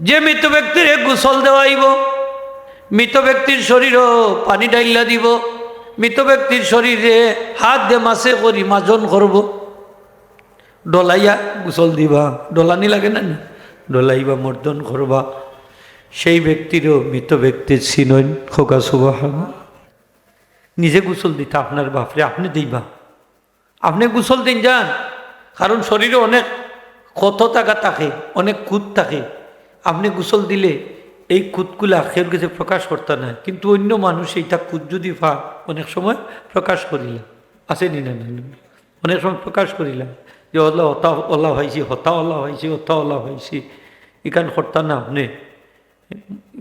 যে মৃত ব্যক্তির গোসল দেওয়াইব, মৃত ব্যক্তির শরীরও পানি ডাইলা দিব, মৃত ব্যক্তির শরীরে হাত দিয়ে মাসে করি মাজন করব, ডলাইয়া গোসল দিবা, ডলানি লাগে না, ডলাইবা মর্দন করবা। সেই ব্যক্তিরও মৃত ব্যক্তির সিনন খোকা সুবহান। নিজে গোসল দিতে আপনার বাপরে আপনি দিবা, আপনি গোসল দিন যান, কারণ শরীরে অনেক ক্ষত টাকা থাকে, অনেক কুদ থাকে। আপনি গোসল দিলে এই কুদগুলা খেয়ে কাছে প্রকাশ করতে না, কিন্তু অন্য মানুষ এইটা কুদ যদি পা অনেক সময় প্রকাশ করিলাম, আসেনি না, অনেক সময় প্রকাশ করিলাম যে ওলা হতা ওলা হয়েছি, হতা ওলা হয়েছি, হতা ওলা হয়েছি, এখান করতা না। আপনি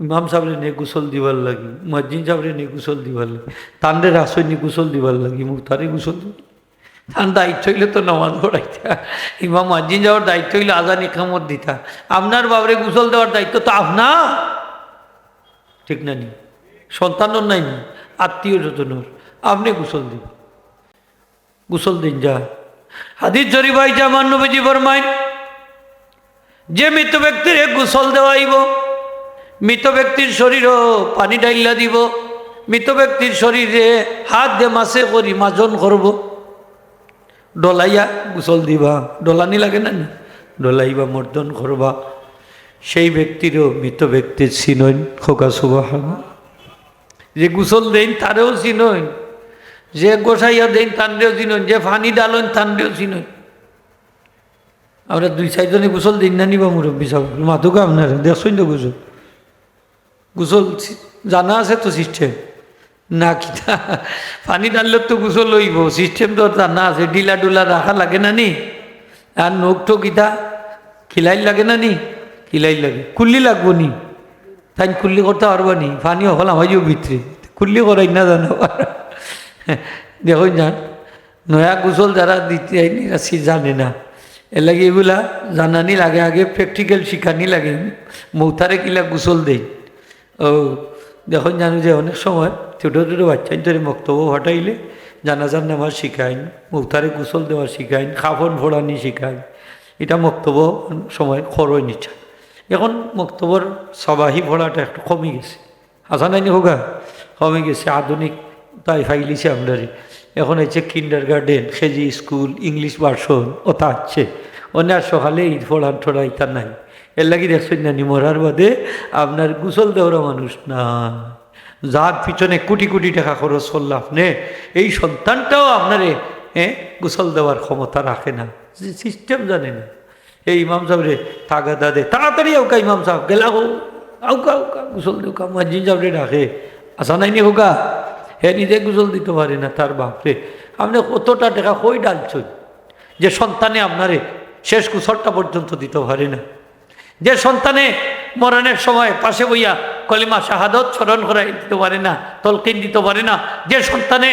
ইমাম সাহেবরে নিয়ে গোসল দিবার লাগি, মসজিদ সাহেবরে নিয়ে গোসল দিবার লাগি, তান্ডের আসই নিয়ে গোসল দিবার লাগি, মুক্তারে গোসল দিবি। তার দায়িত্ব হইলে তো নামাজ পড়াইতা, ইমাম মসজিদ যাওয়ার দায়িত্ব হইলে আজান ইকামত দিতা, আপনার বাবরে গোসল দেওয়ার দায়িত্ব তো আপনার, ঠিক না নি? সন্তানর নাই নি, আত্মীয় স্বজনের, আপনি গোসল দিন, গোসল দিন যা। হাদিস শরীফ আইছে আমার নবীজি ফরমায়, যে মৃত ব্যক্তির গোসল দেওয়াইব, মৃত ব্যক্তির শরীরও পানি ডাইলা দিব, মৃত ব্যক্তির শরীরে হাত দিয়ে মাসে করি মাজন করব, ডলাইয়া গোসল দিবা, ডলানি লাগে না, ডলাইবা মর্দন করবা। সেই ব্যক্তিরও মৃত ব্যক্তির সিনন খোকা সুবহান। যে গোসল দেন তারেও চিনন, যে গোসাইয়া দেন তানরেও চিনন, যে ফানি ডালন তানরেও চিনন। আমরা দুই চারজনে গোসল দিন না নিবা মুরব্বী সব মাতুকা আপনারা দেখছেন তো গোসল, গোসল জানা আছে তো সিস্টেম না? কিতা পানি ডাললে তো গোসল হইব, সিস্টেম তো জানা আছে, ডিলা ডুলা রাখা লাগে না নি? আর নখ তো কিতা খিলাই লাগে না নি? খিলাই লাগে, কুল্লি লাগবো নি? তাই কুল্লি করতে পারবো নি? পানি হলাম হইব ভিতরে, কুল্লি করাই না জানো? দেখুন যান, নয়া গোসল যারা দিতে জানে না, এর লাগে এগুলা জানানি লাগে, আগে প্র্যাকটিক্যাল শিখানি লাগে। মৌতারে কিলা গোসল দেই, ও দেখুন জানো যে অনেক সময় ছোটো ছোটো বাচ্চাই ধরে বক্তব্য হটাইলে জানাজার নামাজ শিখাইন, মৌতারে গোসল দেওয়া শিখাইন, খাফন ফোড়ানি শিখাইন, এটা বক্তব্য সময় খরচ নিচ্ছে। এখন বক্তব্যর সবাহি পড়াটা একটু কমে গেছে, আসা নাইনি হোগা, কমে গেছে, আধুনিক তাই ফাইলিছে আপনারে। এখন হচ্ছে kindergarten, KG school, English version ওটা আছে, অনেক সকালে ঈদ ফোড়ান ঠোড়া ইতা নাই। এর লাগি দেখছেন জানি মরার বাদে আপনার গোসল দেওয়ার মানুষ না, যার পিছনে কোটি কোটি টাকা খরচ করল আপনি, এই সন্তানটাও আপনারে গোসল দেওয়ার ক্ষমতা রাখে না, সিস্টেম জানে না। এই ইমাম সাহেবরে তাগা দাদে তাড়াতাড়ি আউকা, ইমাম সাহেব গেলা হো আউকা আউকা গোসল দেউকা, মসজিদ সাহেবরে ডাকে, আসা নাইনি হোকা, হে নিজে গোসল দিতে পারে না তার বাপরে। আপনি কতটা টাকা কই ডালছেন যে সন্তানে আপনারে শেষ গোসলটা পর্যন্ত দিতে পারে না, যে সন্তানে মরণের সময় পাশে বইয়া কলিমা শাহাদত স্মরণ করাই দিতে পারে না, তলকিন দিতে পারে না, যে সন্তানে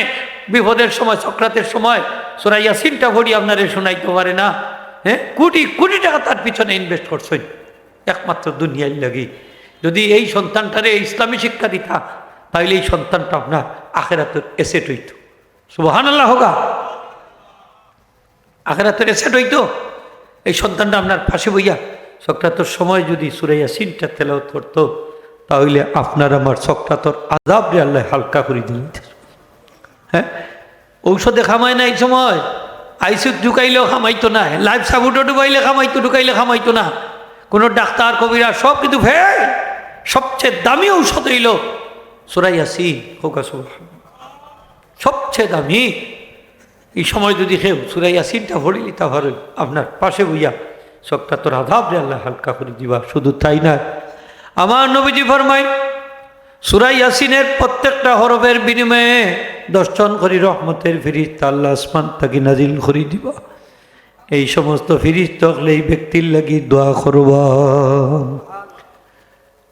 বিপদের সময় সক্রাতের সময় সূরা ইয়াসিনটা পড়ি আপনারে শোনাইতে পারে না, কোটি কোটি টাকা তার পিছনে ইনভেস্ট করছেন একমাত্র দুনিয়ার লাগি। যদি এই সন্তানটারে ইসলামী শিক্ষা দিতা, তাইলে এই সন্তানটা আপনার আখেরাতের এসেট হইত। সুবহানাল্লাহ হোগা, আখেরাতের এসেট হইতো। এই সন্তানটা আপনার পাশে বইয়া সক্রাতর সময় যদি সূরা ইয়াসিনটা তেলাওয়াত করতো, তাহলে আপনার আমার সক্রাতর আযাব রে আল্লাহ হালকা করে দিলেন। হ্যাঁ, ঔষধে খামায় না এই সময়, আইসিউত ঢুকাইলেও খামাইতো না, লাইফ সাপোর্টও ঢুকাইলে খামাইতো, ঢুকাইলে খামাইতো না, কোনো ডাক্তার কবিরা সব কিন্তু ফেল। সবচেয়ে দামি ঔষধ হইল সূরা ইয়াসিন, হোকা সুবহান, সবচেয়ে দামি। এই সময় যদি কেউ সূরা ইয়াসিনটা পড়িলি, তাহলে আপনার পাশে বইয়া সক্রাতর আযাব রে আল্লাহ হালকা করে দিবা। শুধু তাই না, আমার নবীজি ফরমায় সূরা ইয়াসিনের প্রত্যেকটা হরফের বিনিময়ে 10 জন করে রহমতের ফেরেশতা আল্লাহ আসমান থেকে নাজিল করে দিবা। এই সমস্ত ফেরেশতা হলে এই ব্যক্তির লাগি দোয়া করবা।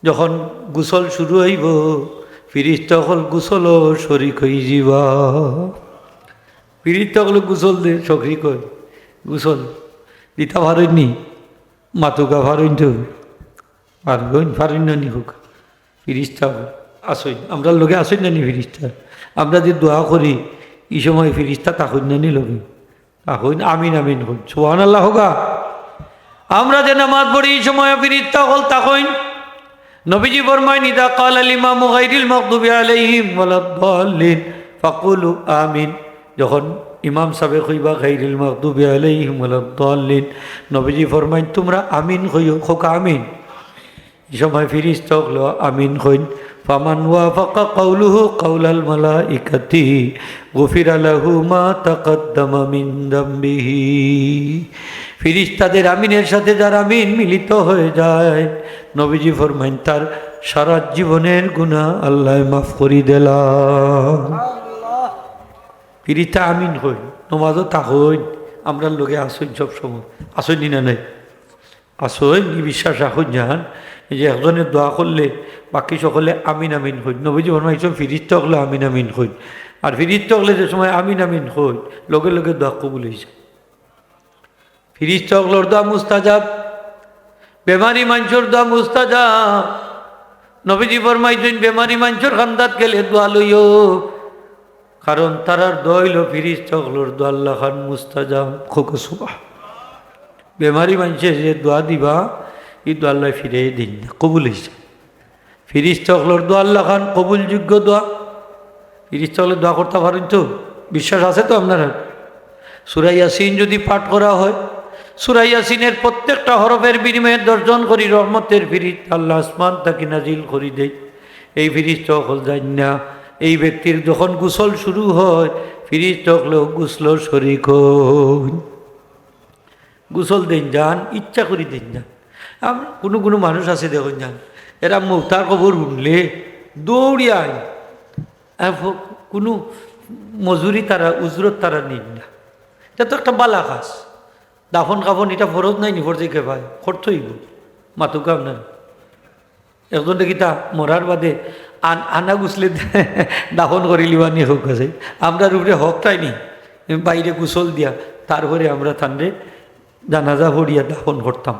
যখন গোসল শুরু হইব, ফেরেশতা হল গোসলও শরীক হয়ে যাবা। ফেরেশতা হল গোসল দে শরীক হই, গোসল দিতা পারেননি, মাতুকা পারেন তো পারবেন, পারেন না নি হোক, ফেরেশতা আসই আমরা লোকে আসেন না নি ফেরেশতা, আমরা যে দোয়া করি এই সময় ফেরেশতা তাকইন না নি লোকে, তাকইন আমিন আমিন হই। সুবহানাল্লাহ হোগা। আমরা যে নামাজ পড়ি এই সময় ফিরিস্তা হল তাকইন নবীজি ফরমায় ইদা ক্বালা আল ইমামু গায়রিল মাগদুবি আলাইহিম ওয়ালাদ-দাল্লিন ফাকুলু আমিন। যখন ইমাম সাহেব কইবা গায়রিল মাগদুবি আলাইহিম ওয়ালাদ-দাল্লিন, নবীজি ফরমায় তোমরা আমিন কইও, খোকা আমিন। এই সময় ফিরিস্তা হল আমিন কইন। ফামান ওয়াফাকা কাউলুহু কাউলাল মালাইকাতি গুফিরা লাহু মা তাকাদ্দামা মিন যামবিহি। ফিরিস্তাদের আমিনের সাথে যার আমিন মিলিত হয়ে যায়, নবীজি ফরমাইন তার সারা জীবনের গুনাহ আল্লাহ মাফ করি দিলাম। ফিরিস্তা আমিন হই, নমাজও তা হই। আমরা লোকে আসইন সব সময়, আসইনি না নাই আসইন, বিশ্বাস রাখুন যান। এই যে একজনের দোয়া করলে বাকি সকলে আমিন আমিন হই। নবীজি ফরমাইছেন ফিরিস্তা হলে আমিন আমিন হই। আর ফিরিস্তা হলে যে সময় আমিন আমিন হই, লগে লগে দোয়া কবুল হয়েছে। ফিরিস্তা হলর দোয়া মুস্তাজাব, বেমারি মানুষের দোয়া মুস্তাজাব। নবীজি ফরমাইছেন বেমারি মানুষের খান্দাত গেলে দোয়া লইও, কারণ তারার দোয়া হইল ফিরিস্তা হলর দোয়া আল্লাহ খান মুস্তাজাব। খুব সুবাহ। বেমারি মানুষে যে দোয়া দিবা এই দোয়া আল্লাহ ফিরে দিন না, কবুল হয়েছে। ফিরিস্তা হলর দোয়া আল্লাহ খান কবুলযোগ্য দোয়া। ফিরিস্তা হলে দোয়া করতে পারেন তো? বিশ্বাস আছে তো আপনারা? সূরা ইয়াসিন যদি পাঠ করা হয়, সূরা ইয়াসিনের প্রত্যেকটা হরফের বিনিময়ে 10 জন করি রহমতের ফিরিস্তা আল্লাহ আসমান তাকে নাজিল করি দেয়। এই ফিরিস্তা হল জান না এই ব্যক্তির যখন গোসল শুরু হয়, ফিরিস্তা হল গোসল শরীক হই। গোসল দেন যান, ইচ্ছা করি দেন যান। কোনো কোনো মানুষ আছে দেখুন যান, এরা মৌতার খবর শুনলে দৌড়িয়ায়, কোনো মজুরি তারা উজরত তারা নিন না। এটা তো একটা বালা কাজ। দাফন কাফন এটা ফরজ নাই, নিফরজে কে ভাই করতেইব মাতুকা আপনার একজন কিতা মরার বাদে আনা গুছলে দাফন করি লিবানি হোক আছে। আমরা উপরে হকটাই নি বাইরে গোসল দিয়া তারপরে আমরা থানরে জানাজা ভরিয়া দাফন করতাম।